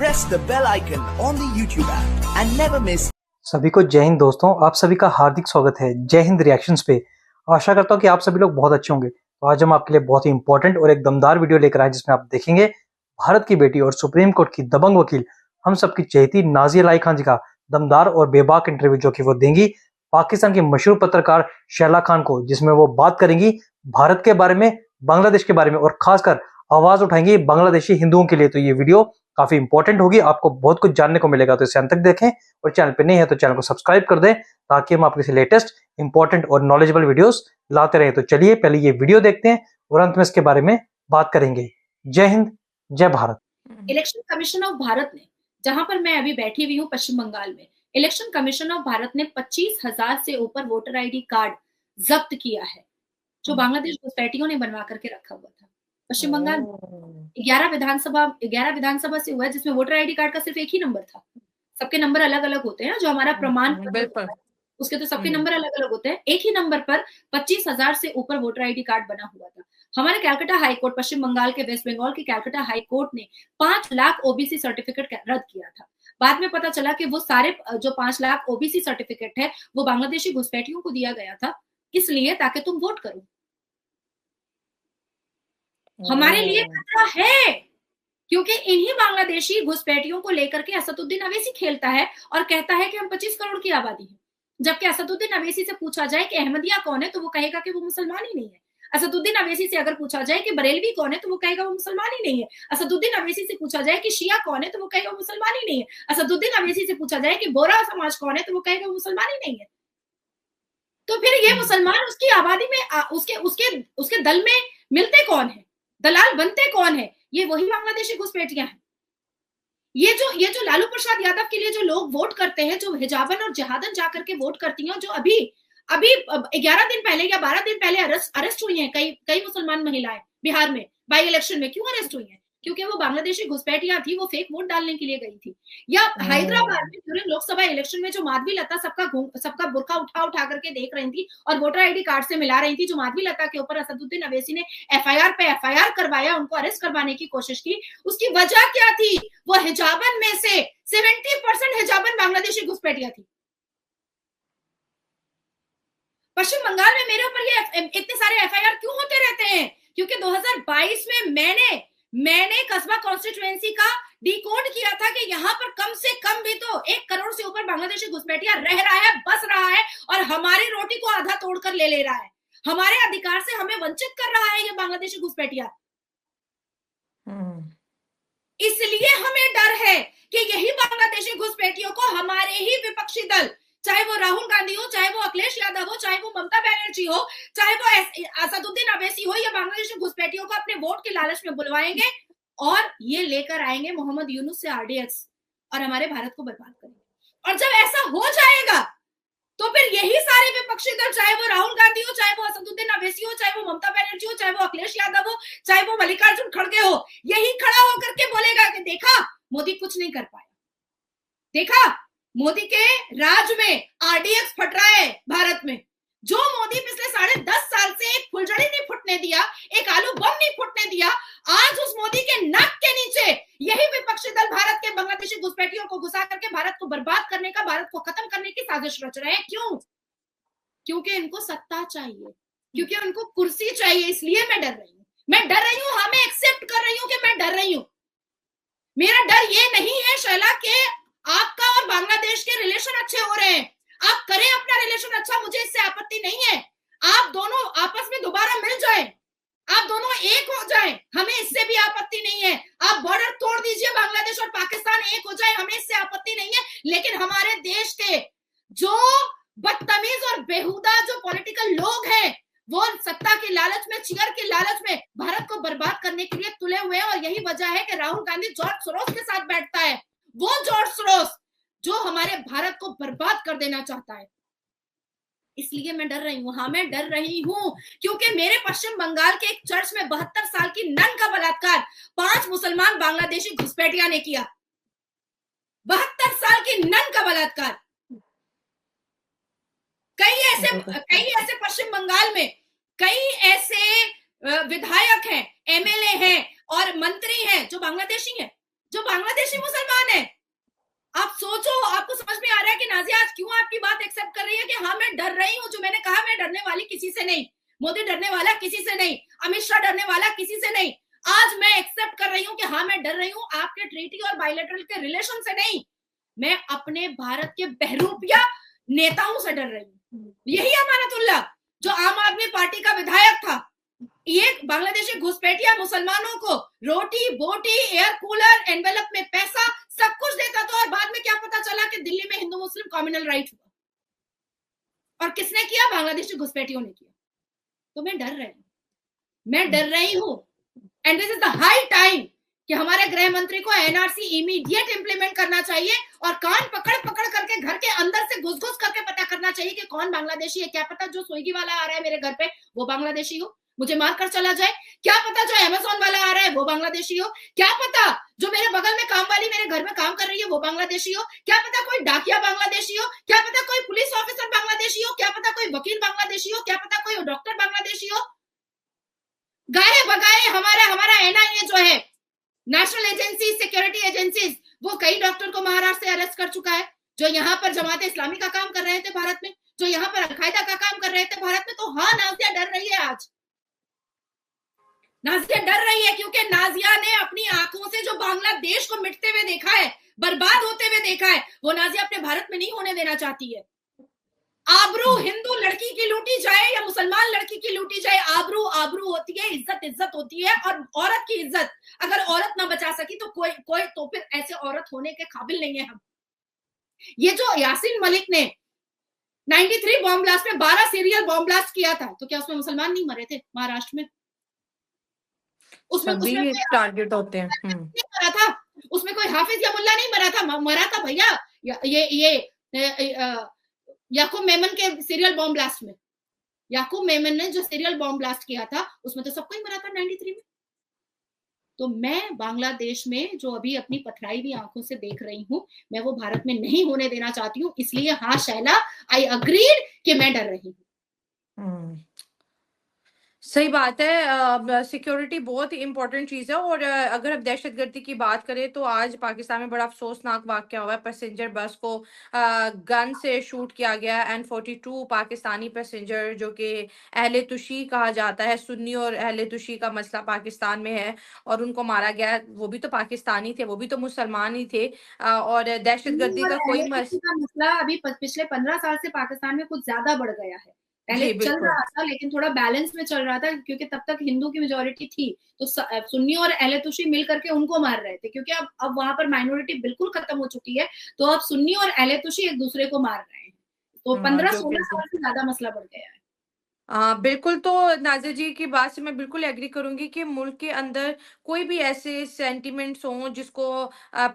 press the bell icon on the YouTube app and never miss. सभी को जय हिंद दोस्तों, आप सभी का हार्दिक स्वागत है जय हिंद रिएक्शंस पे। आशा करता हूँ कि आप सभी लोग बहुत अच्छे होंगे। तो आज हम आपके लिए बहुत ही इंपॉर्टेंट और एक दमदार वीडियो लेकर आए जिसमें आप देखेंगे भारत की बेटी और सुप्रीम कोर्ट की दबंग वकील हम सबकी चहेती नाज़िया इलाही खान जी का दमदार और बेबाक इंटरव्यू जो कि वो देंगी पाकिस्तान की मशहूर पत्रकार शैला खान को, जिसमें वो बात करेंगी भारत के बारे में, बांग्लादेश के बारे में और खासकर आवाज उठाएंगी बांग्लादेशी हिंदुओं के लिए। तो ये वीडियो काफी इंपॉर्टेंट होगी, आपको बहुत कुछ जानने को मिलेगा। तो इसे अंत तक देखें और चैनल पे नए हैं तो चैनल को सब्सक्राइब कर दें ताकि हम आपके लेटेस्ट इंपॉर्टेंट और नॉलेजेबल वीडियोस लाते रहें। तो चलिए पहले ये वीडियो देखते हैं और अंत में इसके बारे में बात करेंगे। जय हिंद, जय Bharat. Election commission of Bharat ने, जहां पर मैं अभी बैठी हुई हूँ पश्चिम बंगाल में, इलेक्शन कमीशन ऑफ भारत ने 25,000 से ऊपर वोटर आईडी कार्ड जब्त किया है जो बांग्लादेश घुसपैठियों ने बनवा करके रखा हुआ था। पश्चिम बंगाल 11 विधानसभा से हुआ है जिसमें वोटर आईडी कार्ड का सिर्फ एक ही नंबर था। सबके नंबर अलग अलग होते हैं, जो हमारा प्रमाण उसके तो सबके नंबर अलग अलग होते हैं। एक ही नंबर पर 25,000 से ऊपर वोटर आईडी कार्ड बना हुआ था। हमारे कैलकाटा हाई कोर्ट, पश्चिम बंगाल के वेस्ट बंगाल की कैलकाटा हाई कोर्ट ने 5 लाख ओबीसी सर्टिफिकेट रद्द किया था। बाद में पता चला कि वो सारे जो 5 लाख ओबीसी सर्टिफिकेट है वो बांग्लादेशी घुसपैठियों को दिया गया था, इसलिए ताकि तुम वोट करो। हमारे लिए खतरा है क्योंकि इन्हीं बांग्लादेशी घुसपैठियों को लेकर के असदुद्दीन अवैसी खेलता है और कहता है कि हम 25 करोड़ की आबादी है। जबकि असदुद्दीन अवैसी से पूछा जाए कि अहमदिया कौन है तो वो कहेगा कि वो मुसलमान ही नहीं है। असदुद्दीन अवैसी से अगर पूछा जाए कि बरेलवी कौन है तो वो कहेगा वो मुसलमान ही नहीं है। असदुद्दीन अवैसी से पूछा जाए कि शिया कौन है तो वो कहेगा वो मुसलमान ही नहीं है। असदुद्दीन अवैसी से पूछा जाए कि बोरा समाज कौन है तो वो कहेगा वो मुसलमान ही नहीं है। तो फिर ये मुसलमान उसकी आबादी में उसके दल में मिलते कौन है, दलाल बनते कौन है? ये वही बांग्लादेशी घुसपैठियां हैं। ये जो लालू प्रसाद यादव के लिए जो लोग वोट करते हैं, जो हिजाबन और जहादन जाकर के वोट करती हैं, जो अभी 11 दिन पहले या 12 दिन पहले अरेस्ट हुई हैं कई मुसलमान महिलाएं बिहार में बाई इलेक्शन में। क्यों अरेस्ट हुई हैं? क्योंकि वो बांग्लादेशी घुसपैठियां थी, वो फेक वोट डालने के लिए गई थी। या हैदराबाद में ड्यूरिंग लोकसभा इलेक्शन में जो माधवी लता सबका बुर्का उठा करके देख रही थी और वोटर आईडी कार्ड से मिला रही थी, जो माधवी लता के ऊपर असदुद्दीन अवैसी ने एफआईआर पे एफआईआर करवाया, उनको अरेस्ट करवाने की कोशिश की। उसकी वजह क्या थी? वो हिजाबन में से 70% हिजाबन बांग्लादेशी घुसपैठियां थी। पश्चिम बंगाल में मेरे ऊपर ये इतने सारे एफआईआर क्यों होते रहते हैं? क्योंकि 2022 में मैंने कस्बा कॉन्स्टिट्यूएंसी का डिकोड किया था कि यहाँ पर कम से कम भी तो 1 करोड़ से ऊपर बांग्लादेशी घुसपैठिया रह रहा है, बस रहा है और हमारी रोटी को आधा तोड़कर ले रहा है। हमारे अधिकार से हमें वंचित कर रहा है ये बांग्लादेशी घुसपैठिया। इसलिए हमें डर है कि यही बांग्लादेशी घुसपैठियों को हमारे ही विपक्षी दल, चाहे वो राहुल गांधी हो, चाहे वो अखिलेश यादव हो, चाहे वो ममता बनर्जी हो, चाहे वो असदुद्दीन अवैसी हो, या बांग्लादेशी घुसपैठियों को अपने वोट के लालच में बुलवाएंगे और ये लेकर आएंगे मोहम्मद यूनुस से आरडीएक्स और हमारे भारत को बर्बाद करेंगे। और जब ऐसा हो जाएगा तो फिर यही सारे विपक्षी दल, चाहे वो राहुल गांधी हो, चाहे वो असदुद्दीन अवैसी हो, चाहे वो ममता बनर्जी हो, चाहे वो अखिलेश यादव हो, चाहे वो मल्लिकार्जुन खड़गे हो, यही खड़ा होकर के बोलेगा कि देखा मोदी कुछ नहीं कर पाया, देखा मोदी के राज में आरडीएक्स फट रहा है भारत में। जो मोदी पिछले 10.5 साल से एक फुलझड़ी नहीं फुटने दिया, एक आलू बम नहीं फुटने दिया, आज उस मोदी के नाक के नीचे यही विपक्षी दल भारत के बांग्लादेशी घुसपैठियों को घुसा करके भारत को बर्बाद करने का, भारत को खत्म करने की साजिश रच रहे हैं। क्यों? क्योंकि इनको सत्ता चाहिए, क्योंकि उनको कुर्सी चाहिए। इसलिए मैं डर रही हूँ, हाँ मैं एक्सेप्ट कर रही हूँ कि मैं डर रही हूँ। मेरा डर ये नहीं है शैला के आपका और बांग्लादेश के रिलेशन अच्छे हो रहे हैं, आप करें अपना रिलेशन अच्छा, मुझे इससे आपत्ति नहीं है। आप दोनों आपस में दोबारा मिल जाएं, आप दोनों एक हो जाएं, हमें इससे भी आपत्ति नहीं है। आप बॉर्डर तोड़ दीजिए, बांग्लादेश और पाकिस्तान एक हो जाए, हमें इससे आपत्ति नहीं है। लेकिन हमारे देश के जो बदतमीज और बेहुदा जो पॉलिटिकल लोग हैं, वो सत्ता के लालच में, चीयर के लालच में भारत को बर्बाद करने के लिए तुले हुए हैं। और यही वजह है कि राहुल गांधी जॉर्ज सोरोस के साथ बैठता है, वो जॉर्ज सोरोस जो हमारे भारत को बर्बाद कर देना चाहता है। इसलिए मैं डर रही हूँ, हाँ मैं डर रही हूँ क्योंकि मेरे पश्चिम बंगाल के एक चर्च में 72 साल की नन का बलात्कार 5 मुसलमान बांग्लादेशी घुसपैठिया ने किया। 72 साल की नन का बलात्कार। कई ऐसे पश्चिम बंगाल में कई ऐसे विधायक हैं, एमएलए हैं और मंत्री हैं जो बांग्लादेशी हैं। जो बांग्लादेशी मुसलमान है। आप सोचो, आपको समझ में आ रहा है कि नाजिया आज क्यों आपकी बात एक्सेप्ट कर रही है कि हाँ मैं डर रही हूं। जो मैंने कहा, मैं डरने वाली किसी से नहीं, मोदी डरने वाला किसी से नहीं, अमित शाह डरने वाला किसी से नहीं। आज मैं एक्सेप्ट कर रही हूँ कि हाँ मैं डर रही हूँ आपके ट्रीटी और बायलैटरल के रिलेशन से नहीं, मैं अपने भारत के बहरूपिया नेताओं से डर रही हूँ। यही अमानतुल्लाह जो आम आदमी पार्टी का विधायक था, ये बांग्लादेशी घुसपैठिया मुसलमानों को रोटी बोटी, एयर कूलर, एनवेलप में पैसा सब कुछ देता था, और बाद में क्या पता चला कि दिल्ली में हिंदू मुस्लिम कम्युनल राइट हुआ। और किसने किया? बांग्लादेशी घुसपैठियों ने किया। तो मैं डर रही हूं and this is the high time कि हमारे गृह मंत्री को एनआरसी इमीडिएट इंप्लीमेंट करना चाहिए और कान पकड़ पकड़ करके घर के अंदर से घुस घुस करके पता करना चाहिए कि कौन बांग्लादेशी है। क्या पता जो स्विगी वाला आ रहा है मेरे घर पे वो बांग्लादेशी हो, मुझे मारकर चला जाए। क्या पता जो अमेज़न वाला आ रहा है वो बांग्लादेशी हो। क्या पता जो मेरे बगल में काम वाली मेरे घर में काम कर रही है वो बांग्लादेशी हो। क्या पता कोई डाकिया बांग्लादेशी हो। क्या पता कोई पुलिस ऑफिसर बांग्लादेशी हो। क्या पता कोई वकील बांग्लादेशी हो। क्या पता कोई डॉक्टर बांग्लादेशी हो। गाए बगाए हमारा एनआईए जो है, नेशनल एजेंसी, सिक्योरिटी एजेंसीज, वो कई डॉक्टर को महाराष्ट्र से अरेस्ट कर चुका है जो यहाँ पर जमात इस्लामी का काम कर रहे थे भारत में, जो यहाँ पर अलकायदा का काम कर रहे थे भारत में। तो हाँ, नाजिया डर रही है। आज नाजिया डर रही है क्योंकि नाजिया ने अपनी आंखों से जो बांग्लादेश को मिटते हुए देखा है, बर्बाद होते हुए देखा है, वो नाजिया अपने भारत में नहीं होने देना चाहती है। आबरू हिंदू लड़की की लूटी जाए या मुसलमान लड़की की लूटी जाए, आबरू आबरू होती है, इज्जत इज्जत होती है। और औरत की इज्जत अगर औरत ना बचा सकी तो कोई तो फिर ऐसे औरत होने के काबिल नहीं है हम। ये जो यासीन मलिक ने 93 बॉम्ब ब्लास्ट में 12 सीरियल बॉम्ब ब्लास्ट किया था, तो क्या उसमें मुसलमान नहीं मरे थे महाराष्ट्र में? उसमें टारगेट होते हैं। नहीं मरा था, उसमें कोई हाफिज या मुल्ला नहीं मरा था। मरा था भैया ये याकूब मेमन के सीरियल बॉम्ब ब्लास्ट में। याकूब मेमन ने जो सीरियल बॉम्ब ब्लास्ट किया था उसमें तो सबको ही मरा था 93 में। तो मैं बांग्लादेश में जो अभी अपनी पथराई हुई आंखों से देख रही हूँ, मैं वो भारत में नहीं होने देना चाहती हूँ। इसलिए हाँ शैला, आई अग्रीड कि मैं डर रही हूँ। सही बात है। सिक्योरिटी बहुत ही इंपॉर्टेंट चीज़ है। और अगर हम दहशतगर्दी की बात करें तो आज पाकिस्तान में बड़ा अफसोसनाक वाक़या हुआ है। पैसेंजर बस को गन से शूट किया गया। N42 पाकिस्तानी पैसेंजर जो कि अहले तुशी कहा जाता है, सुन्नी और अहले तुशी का मसला पाकिस्तान में है, और उनको मारा गया। वो भी तो पाकिस्तानी थे, वो भी तो मुसलमान ही थे। और दहशतगर्दी का कोई मसला अभी पिछले 15 साल से पाकिस्तान में कुछ ज्यादा बढ़ गया है। पहले चल रहा था लेकिन थोड़ा बैलेंस में चल रहा था क्योंकि तब तक हिंदू की मेजोरिटी थी, तो सुन्नी और अहले तुशी मिल करके उनको मार रहे थे। क्योंकि अब वहां पर माइनॉरिटी बिल्कुल खत्म हो चुकी है, तो अब सुन्नी और अहले तुशी एक दूसरे को मार रहे हैं। तो 15-16 साल से ज्यादा मसला बढ़ गया है। बिल्कुल। तो नाज़िया जी की बात से मैं बिल्कुल एग्री करूंगी कि मुल्क के अंदर कोई भी ऐसे सेंटिमेंट्स हों जिसको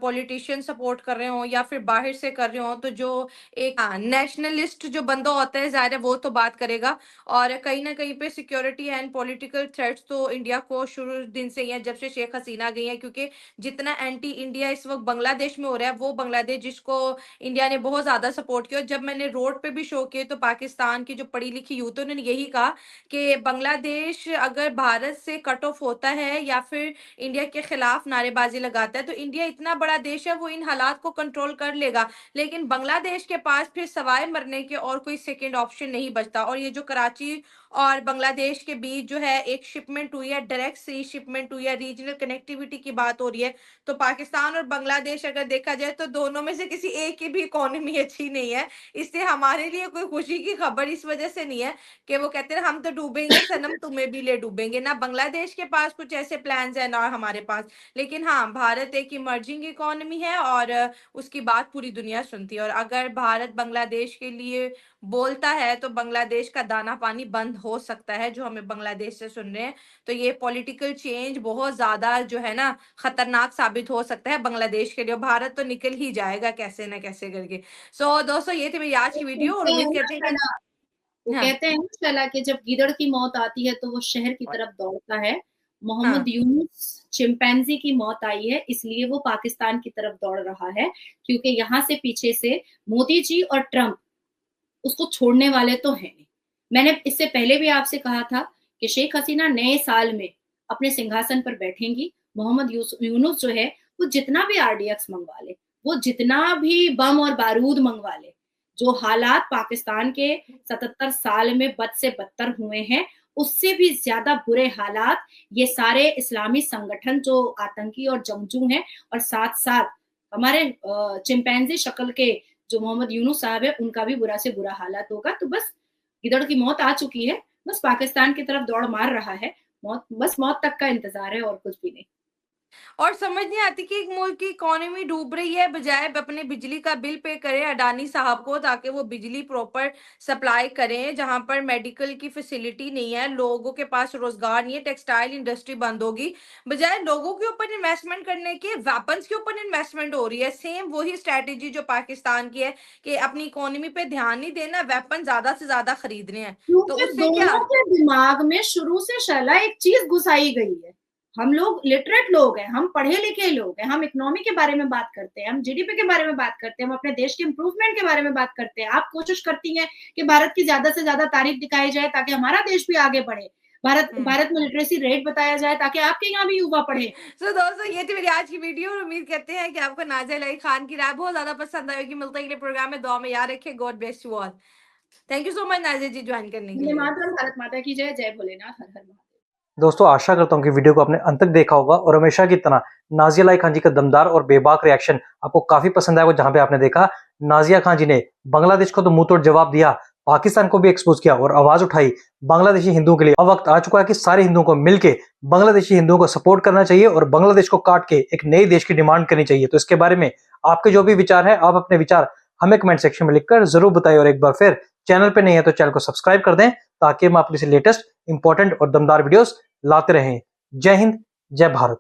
पॉलिटिशियन सपोर्ट कर रहे हों या फिर बाहर से कर रहे हों, तो जो एक नेशनलिस्ट जो बंदा होता है ज़ाहिर है वो तो बात करेगा। और कहीं ना कहीं पे सिक्योरिटी एंड पॉलिटिकल थ्रेट्स तो इंडिया को शुरू दिन से ही है, जब से शेख हसीना गई है। क्योंकि जितना एंटी इंडिया इस वक्त बांग्लादेश में हो रहा है, वो बांग्लादेश जिसको इंडिया ने बहुत ज़्यादा सपोर्ट किया। जब मैंने रोड पे भी शो किए तो पाकिस्तान की जो पढ़ी लिखी यूथ है उन्होंने यही कहा कि बांग्लादेश अगर भारत से कट ऑफ होता है या फिर इंडिया के खिलाफ नारेबाजी लगाता है तो इंडिया इतना बड़ा देश है, वो इन हालात को कंट्रोल कर लेगा। लेकिन बांग्लादेश के पास फिर सवाए मरने के और कोई सेकंड ऑप्शन नहीं बचता। और ये जो कराची और बांग्लादेश के बीच जो है एक शिपमेंट हुई है, डायरेक्ट सी शिपमेंट हुई है, रीजनल कनेक्टिविटी की बात हो रही है, तो पाकिस्तान और बांग्लादेश अगर देखा जाए तो दोनों में से किसी एक की भी इकोनॉमी अच्छी नहीं है। इससे हमारे लिए कोई खुशी की खबर इस वजह से नहीं है कि वो कहते हैं हम तो डूबेंगे सनम, तुम्हें भी ले डूबेंगे। ना बांग्लादेश के पास कुछ ऐसे प्लान्स है ना हमारे पास। लेकिन हाँ, भारत एक इमर्जिंग इकोनॉमी है और उसकी बात पूरी दुनिया सुनती है। और अगर भारत बांग्लादेश के लिए बोलता है तो बांग्लादेश का दाना पानी बंद हो सकता है, जो हमें बांग्लादेश से सुन रहे हैं। तो ये पॉलिटिकल चेंज बहुत ज्यादा जो है ना खतरनाक साबित हो सकता है बांग्लादेश के लिए। भारत तो निकल ही जाएगा कैसे ना कैसे करके। दोस्तों ये थी मेरी आज की वीडियो और उम्मीद करते हैं कि वो कहते हैं ना शैला कि जब गीदड़ की मौत आती है तो वो शहर की तरफ दौड़ता है। मोहम्मद यूनुस चिंपैंजी की मौत आई है इसलिए वो पाकिस्तान की तरफ दौड़ रहा है, क्योंकि यहाँ से पीछे से मोदी जी और ट्रंप उसको छोड़ने वाले तो हैं नहीं। मैंने इससे पहले भी आपसे कहा था कि शेख हसीना नए साल में अपने सिंहासन पर बैठेंगी, मोहम्मद यूनुस जो है वो जितना भी RDX मंगवा ले, वो जितना भी बम और बारूद मंगवा ले, जो हालात पाकिस्तान के 77 साल में बद से बदतर हुए हैं, उससे भी ज्यादा बुरे हालात ये सारे इस्लामी संगठन जो आतंकी और जंगजू हैं, और साथ साथ हमारे चिंपैंजी शक्ल के जो मोहम्मद यूनुस साहब है, उनका भी बुरा से बुरा हालात होगा। तो बस गिदड़ की मौत आ चुकी है, बस पाकिस्तान की तरफ दौड़ मार रहा है, बस मौत तक का इंतजार है और कुछ भी नहीं। और समझ नहीं आती कि एक मुल्क की इकोनॉमी डूब रही है, बजाय अपने बिजली का बिल पे करें अडानी साहब को, ताकि वो बिजली प्रॉपर सप्लाई करें। जहां पर मेडिकल की फैसिलिटी नहीं है, लोगों के पास रोजगार नहीं है, टेक्सटाइल इंडस्ट्री बंद होगी, बजाय लोगों के ऊपर इन्वेस्टमेंट करने के वेपन्स के ऊपर इन्वेस्टमेंट हो रही है। सेम वही स्ट्रेटेजी जो पाकिस्तान की है कि अपनी इकोनॉमी पे ध्यान नहीं देना, वेपन ज्यादा से ज्यादा खरीदने हैं। तो क्योंकि उससे क्या, दोनों के दिमाग में शुरू से शला एक चीज घुसाई गई है। हम लोग लिटरेट लोग हैं, हम पढ़े लिखे लोग हैं, हम इकोनॉमी के बारे में बात करते हैं, हम जीडीपी के बारे में बात करते हैं, हम अपने देश के इंप्रूवमेंट के बारे में बात करते हैं। आप कोशिश करती हैं कि भारत की ज्यादा से ज्यादा तारीफ दिखाई जाए ताकि हमारा देश भी आगे बढ़े, भारत में लिटरेसी रेट बताया जाए ताकि आपके यहाँ भी युवा पढ़े। तो दोस्तों ये थी मेरी आज की वीडियो, और उम्मीद करते हैं कि आपको नाज़िया अली खान की राय बहुत ज्यादा पसंद आएगी। मिलते हैं अगले प्रोग्राम में, दुआ में याद रखें। God bless you all. Thank you so much Nazia ji join करने के वंदे लिए। मातरम, भारत माता की जय, जय भोलेनाथ, हर हर महादेव। दोस्तों आशा करता हूँ कि वीडियो को आपने अंत तक देखा होगा और हमेशा की तरह नाज़िया अली खान जी का दमदार और बेबाक रिएक्शन आपको काफी पसंद आएगा। जहां पे आपने देखा नाज़िया खान जी ने बांग्लादेश को तो मुंह तोड़ जवाब दिया, पाकिस्तान को भी एक्सपोज किया और आवाज उठाई बांग्लादेशी हिंदुओं के लिए। अब वक्त आ चुका है कि सारे हिंदुओं को मिलकर बांग्लादेशी हिंदुओं को सपोर्ट करना चाहिए और बांग्लादेश को काट के एक नए देश की डिमांड करनी चाहिए। तो इसके बारे में आपके जो भी विचार है, आप अपने विचार हमें कमेंट सेक्शन में लिखकर जरूर बताइए। और एक बार फिर चैनल पे नहीं है तो चैनल को सब्सक्राइब कर दें, ताकि हम अपने लेटेस्ट इंपॉर्टेंट और दमदार वीडियोस लाते रहें। जय हिंद, जय भारत।